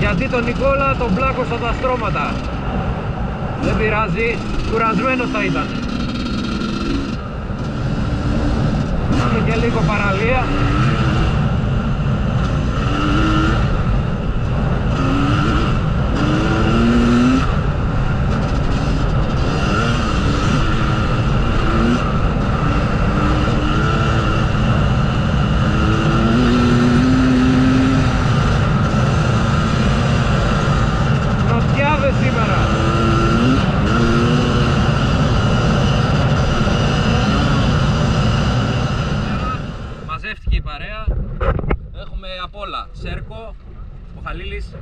γιατί τον Νικόλα τον πλάκωσα τα στρώματα. Δεν πειράζει, κουρασμένος θα ήταν. Πάμε και λίγο παραλία. Νοτιάδες σήμερα. Μαζεύτηκε η παρέα. Έχουμε απ' όλα. Σέρκο, ο Χαλίλης,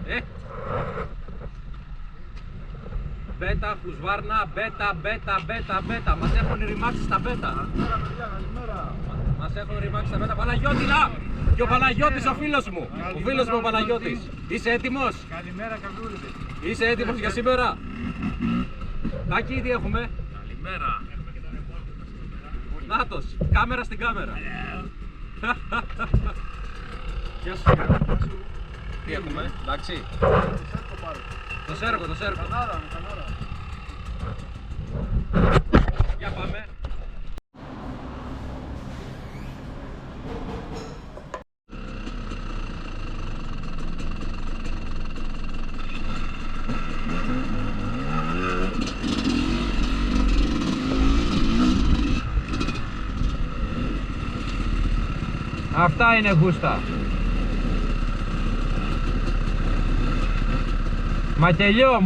Μπέτα, Χουσβάρνα, Μπέτα. Μας έχουν ρημάξει στα Μπέτα. Μας έχουν ρημάξει στα Μπέτα. Παναγιώτηνα! Και ο Παναγιώτης ο φίλος μου. Ο φίλος μου ο Παναγιώτης. Είσαι έτοιμος? Καλημέρα, Καβρούληδη. Είσαι έτοιμος για σήμερα? Τάκη, τι έχουμε? Καλημέρα. Νάτος, κάμερα στην κάμερα. Γεια σου. Τι έχουμε, εντάξει? Το Σέρκο. Κανάρα. Για πάμε. Αυτά είναι γούστα. Μακελιό.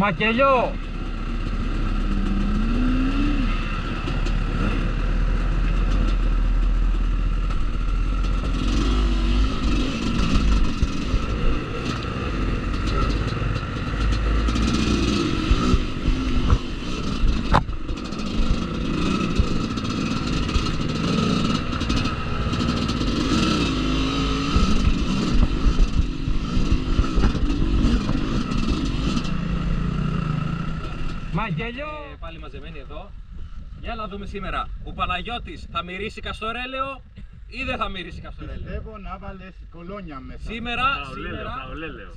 Μαγγελιό! Πάλι μαζεμένοι εδώ. Για να δούμε σήμερα. Ο Παναγιώτης θα μυρίσει καστορέλαιο ή δεν θα μυρίσει καστορέλαιο? Πιστεύω να βάλεις κολόνια μέσα.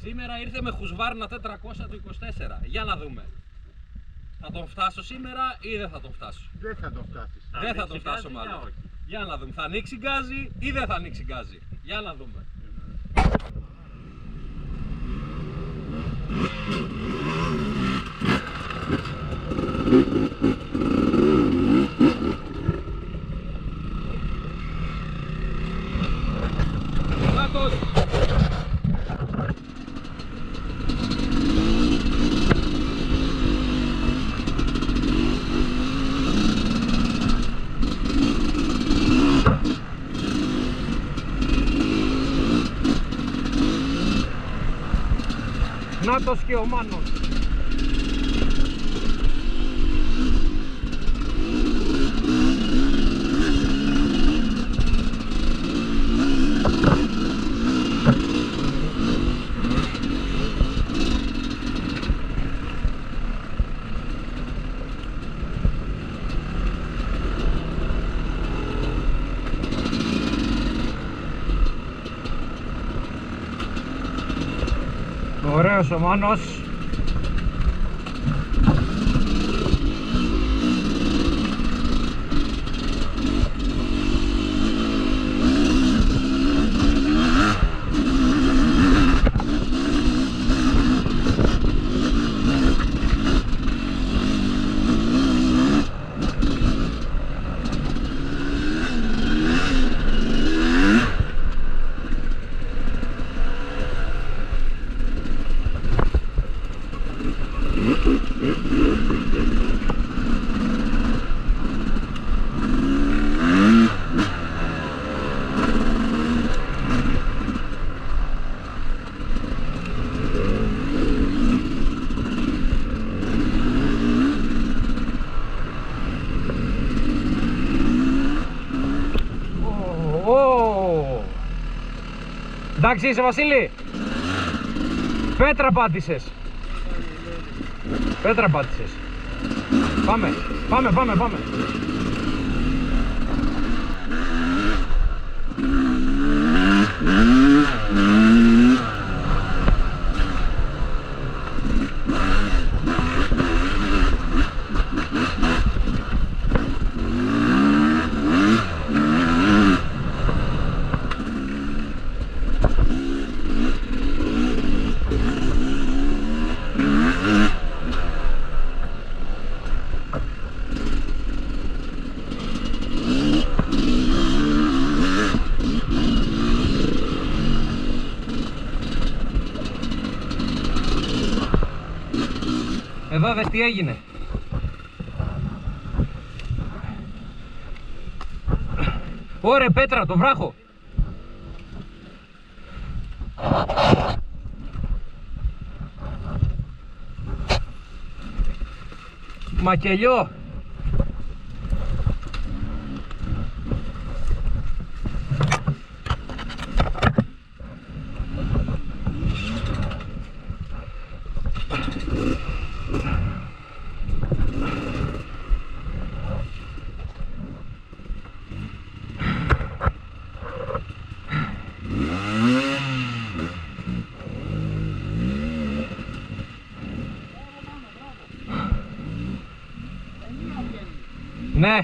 Σήμερα ήρθε με Χουσβάρνα 400 του 24. Για να δούμε. Θα τον φτάσω σήμερα ή δεν θα τον φτάσω? Δεν θα τον φτάσεις. Δεν θα τον φτάσω μάλλον. Για να δούμε. Θα ανοίξει γκάζι ή δεν θα ανοίξει γκάζι? Για να δούμε. Νάτος! Νάτος και ο Μάνος. Ωραίος ο Μάνος. Εντάξει είσαι Βασίλη? Πέτρα πάτησες. Πέτρα πάτησες. Πάμε. Εδώ δες τι έγινε. Ωρε πέτρα, το βράχο. Μακελιό. Ναι.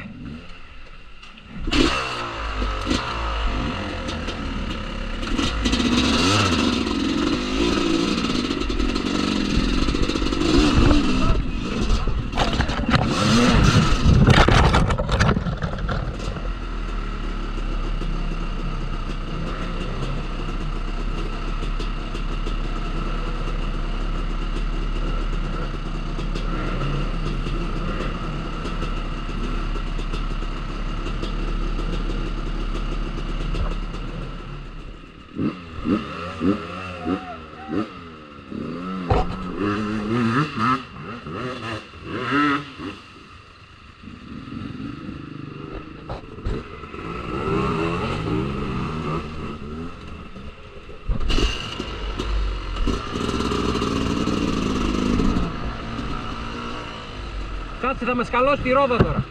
Κάτσε, θα με σκαλώσει τη ρόδα τώρα.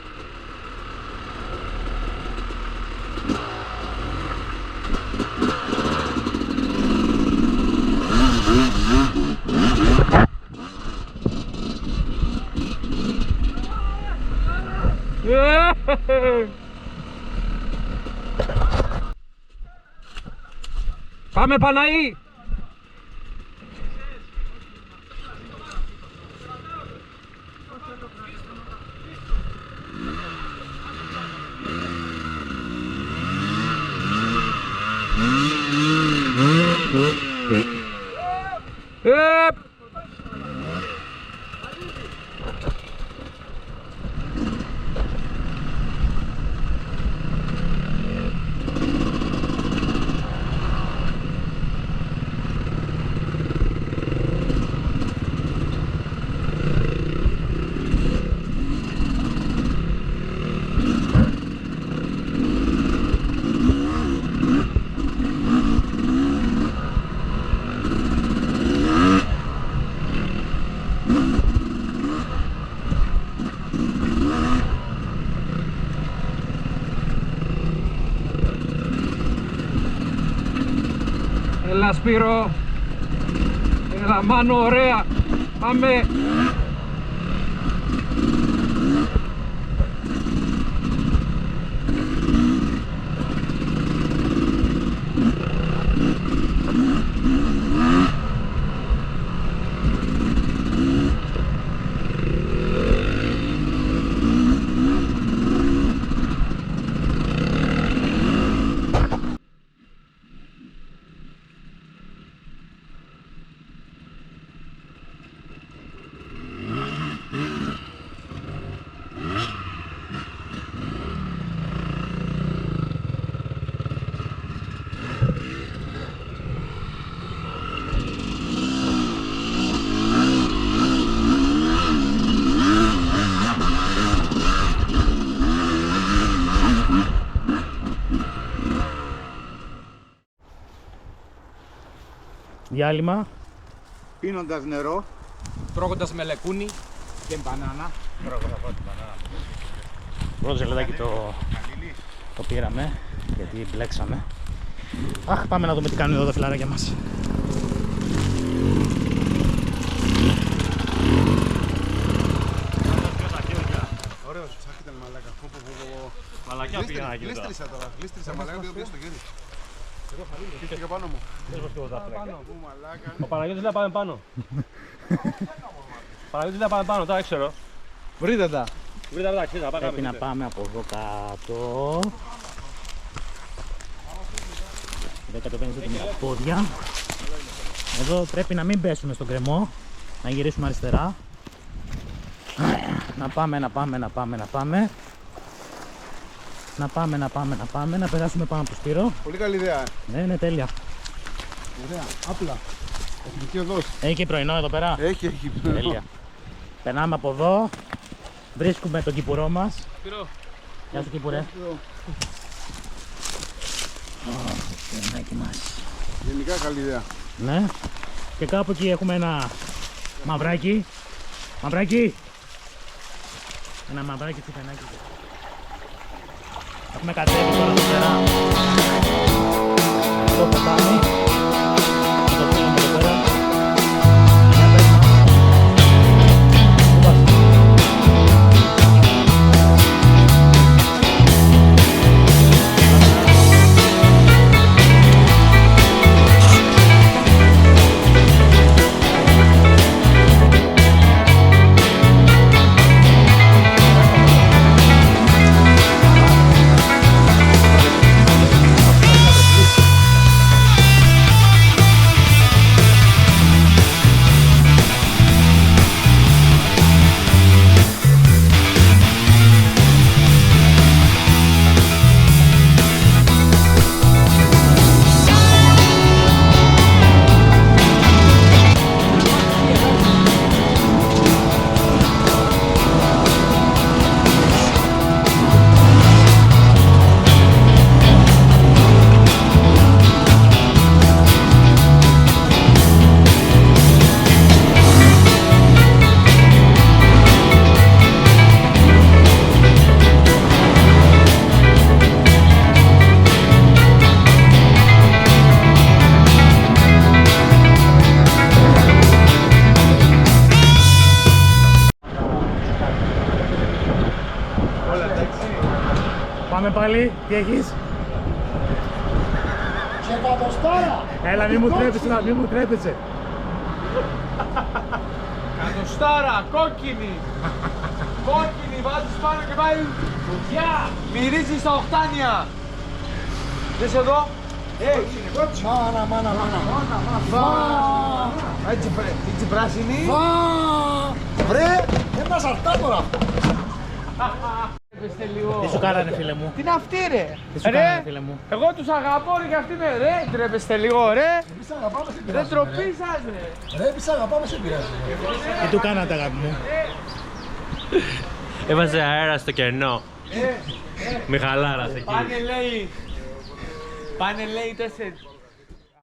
Πάμε Παναή! Έλα Σπύρο, έλα Μάνο, ωραία, πάμε. Διάλειμμα. Πίνοντας νερό. Τρώγοντας μελεκούνι. Και μπανάνα. Πρώτο ζελεδάκι το πήραμε γιατί μπλέξαμε. Αχ, πάμε να δούμε τι κάνουν εδώ τα φιλαράκια μας. Ωραίος, αχ ήταν μαλάκα. Μαλακιά πήγαινα εκεί μετά. Γλίστρισα τώρα, γλίστρισα μαλάκα, πήγα στο χέρι. Εδώ χαλίνει. Χύστηκα πάνω μου. Ο Παναγιώτης λέει πάμε πάνω. Παναγιώτης λέει πάμε πάνω, τώρα ξέρω. Βρείτε τα. Πρέπει να πάμε από εδώ κάτω. Δεν κατεβαίνετε με τα πόδια. Εδώ πρέπει να μην πέσουμε στον κρεμό. Να γυρίσουμε αριστερά. Να πάμε. Να περάσουμε πάνω από το Σπύρο. Πολύ καλή ιδέα. Ναι, τέλεια. Ωραία, απλά. Εθνική οδός. Έχει και πρωινό εδώ πέρα. Έχει. Τέλεια. Περνάμε από εδώ. Βρίσκουμε τον κυπουρό μας. Σπύρο. Γεια σου κυπουρέ. Ω, μας. Γενικά καλή ιδέα. Ναι. Και κάπου εκεί έχουμε ένα μαυράκι. Μαυράκι! Ένα μαυράκι τσιφενάκι. Έχουμε κατέβει τώρα εδώ πέρα. Το ποτάμι. Το πήγαμε εδώ πέρα. Για πες μας. Πού πας? Πάμε πάλι, τι έχεις? Και κατοστάρα! Έλα μη μου τρέπεσαι. Κατοστάρα, κόκκινη! Κόκκινη, βάζεις πάνω και πάει φωτιά! Μυρίζει στα οχτάνια! Δες εδώ! Μάνα. Έτσι πράσινη! Βρε, ένας αρτά τώρα. Τι σου κάνανε φίλε μου? Τι είναι αυτή ρε! Τι σου κάνανε φίλε μου? Εγώ τους αγαπώ ρε και αυτή με ρε! Τρέπεστε λίγο ρε! Εμείς αγαπάμε, σε Δεν πειράζει. τροπή σας ρε! Ρε, εμείς αγαπάμε, σε πειράζει. Τι του κάνατε αγάπη μου? Έβαζε αέρα στο κενό. Μιχαλάρας εκεί. Πάνε λέει 4